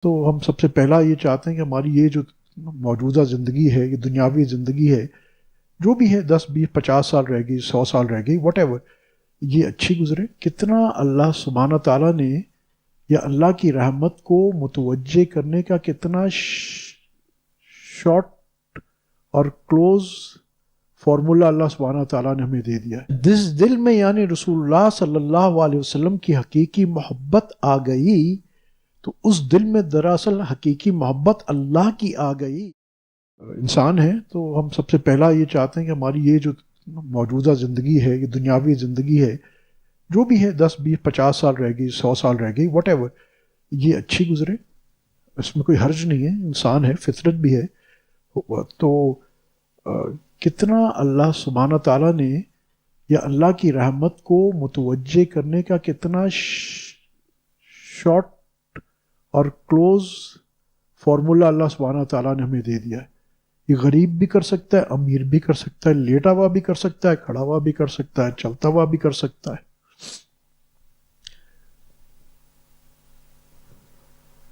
تو ہم سب سے پہلا یہ چاہتے ہیں کہ ہماری یہ جو موجودہ زندگی ہے، یہ دنیاوی زندگی ہے، جو بھی ہے 10 20 50 سال رہ گئی، 100 سال رہ گئی، واٹ ایور، یہ اچھی گزرے۔ کتنا اللہ سبحانہ تعالیٰ نے یا اللہ کی رحمت کو متوجہ کرنے کا کتنا شارٹ اور کلوز فارمولا اللہ سبحانہ تعالیٰ نے ہمیں دے دیا ہے۔ جس دل میں یعنی رسول اللہ صلی اللہ علیہ وسلم کی حقیقی محبت آ گئی تو اس دل میں دراصل حقیقی محبت اللہ کی آ گئی۔ انسان ہے تو ہم سب سے پہلا یہ چاہتے ہیں کہ ہماری یہ جو موجودہ زندگی ہے، یہ دنیاوی زندگی ہے، جو بھی ہے 10 20 50 سال رہ گئی، 100 سال رہ گئی، واٹ ایور، یہ اچھی گزرے۔ اس میں کوئی حرج نہیں ہے، انسان ہے، فطرت بھی ہے۔ تو کتنا اللہ سبحانہ تعالیٰ نے یا اللہ کی رحمت کو متوجہ کرنے کا کتنا شارٹ اور کلوز فارمولا اللہ سبحانہ تعالیٰ نے ہمیں دے دیا ہے۔ یہ غریب بھی کر سکتا ہے، امیر بھی کر سکتا ہے، لیٹا ہوا بھی کر سکتا ہے، کھڑا ہوا بھی کر سکتا ہے، چلتا ہوا بھی کر سکتا ہے۔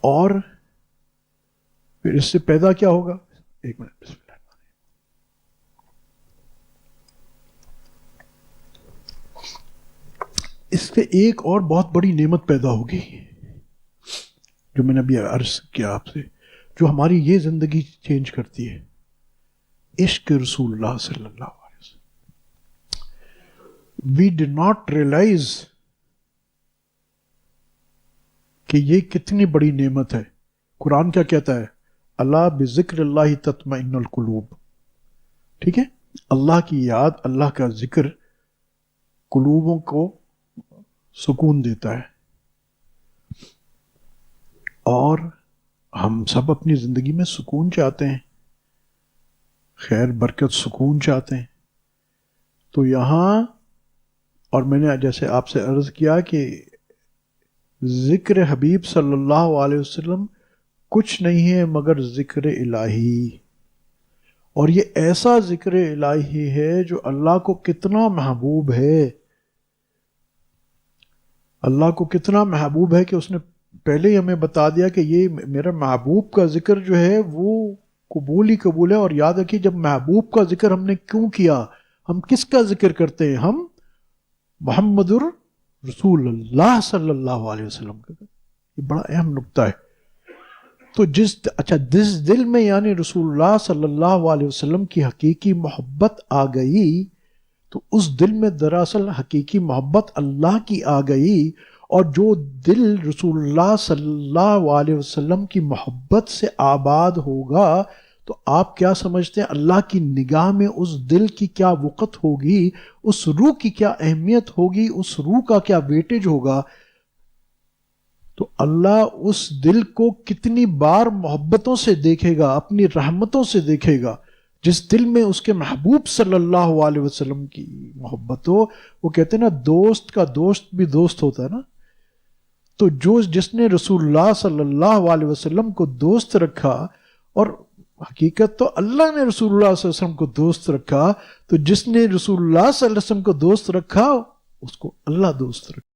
اور پھر اس سے پیدا کیا ہوگا؟ ایک منٹ، بسم اللہ۔ اس سے ایک اور بہت بڑی نعمت پیدا ہوگی جو میں نے ابھی عرض کیا آپ سے، جو ہماری یہ زندگی چینج کرتی ہے، عشق رسول اللہ صلی اللہ علیہ وسلم۔ وی ڈid not realize کہ یہ کتنی بڑی نعمت ہے۔ قرآن کیا کہتا ہے؟ اللہ بذکر اللہ تطمئن القلوب، ٹھیک ہے؟ اللہ کی یاد، اللہ کا ذکر قلوبوں کو سکون دیتا ہے۔ اور ہم سب اپنی زندگی میں سکون چاہتے ہیں، خیر برکت، سکون چاہتے ہیں۔ تو یہاں، اور میں نے جیسے آپ سے عرض کیا کہ ذکر حبیب صلی اللہ علیہ وسلم کچھ نہیں ہے مگر ذکر الہی، اور یہ ایسا ذکر الہی ہے جو اللہ کو کتنا محبوب ہے۔ اللہ کو کتنا محبوب ہے کہ اس نے پہلے ہی ہمیں بتا دیا کہ یہ میرا محبوب کا ذکر جو ہے وہ قبول ہی قبول ہے۔ اور یاد رکھیے، جب محبوب کا ذکر ہم نے کیوں کیا، ہم کس کا ذکر کرتے ہیں؟ ہم محمد رسول اللہ صلی اللہ علیہ وسلم کا۔ یہ بڑا اہم نقطہ ہے۔ تو جس دل میں یعنی رسول اللہ صلی اللہ علیہ وسلم کی حقیقی محبت آ گئی تو اس دل میں دراصل حقیقی محبت اللہ کی آ گئی۔ اور جو دل رسول اللہ صلی اللہ علیہ وسلم کی محبت سے آباد ہوگا تو آپ کیا سمجھتے ہیں اللہ کی نگاہ میں اس دل کی کیا وقت ہوگی، اس روح کی کیا اہمیت ہوگی، اس روح کا کیا ویٹیج ہوگا؟ تو اللہ اس دل کو کتنی بار محبتوں سے دیکھے گا، اپنی رحمتوں سے دیکھے گا۔ جس دل میں اس کے محبوب صلی اللہ علیہ وسلم کی محبت ہو، وہ کہتے ہیں نا، دوست کا دوست بھی دوست ہوتا ہے نا۔ تو جس نے رسول اللہ صلی اللہ علیہ وسلم کو دوست رکھا، اور حقیقت تو اللہ نے رسول اللہ صلی اللہ علیہ وسلم کو دوست رکھا، تو جس نے رسول اللہ صلی اللہ علیہ وسلم کو دوست رکھا اس کو اللہ دوست رکھا۔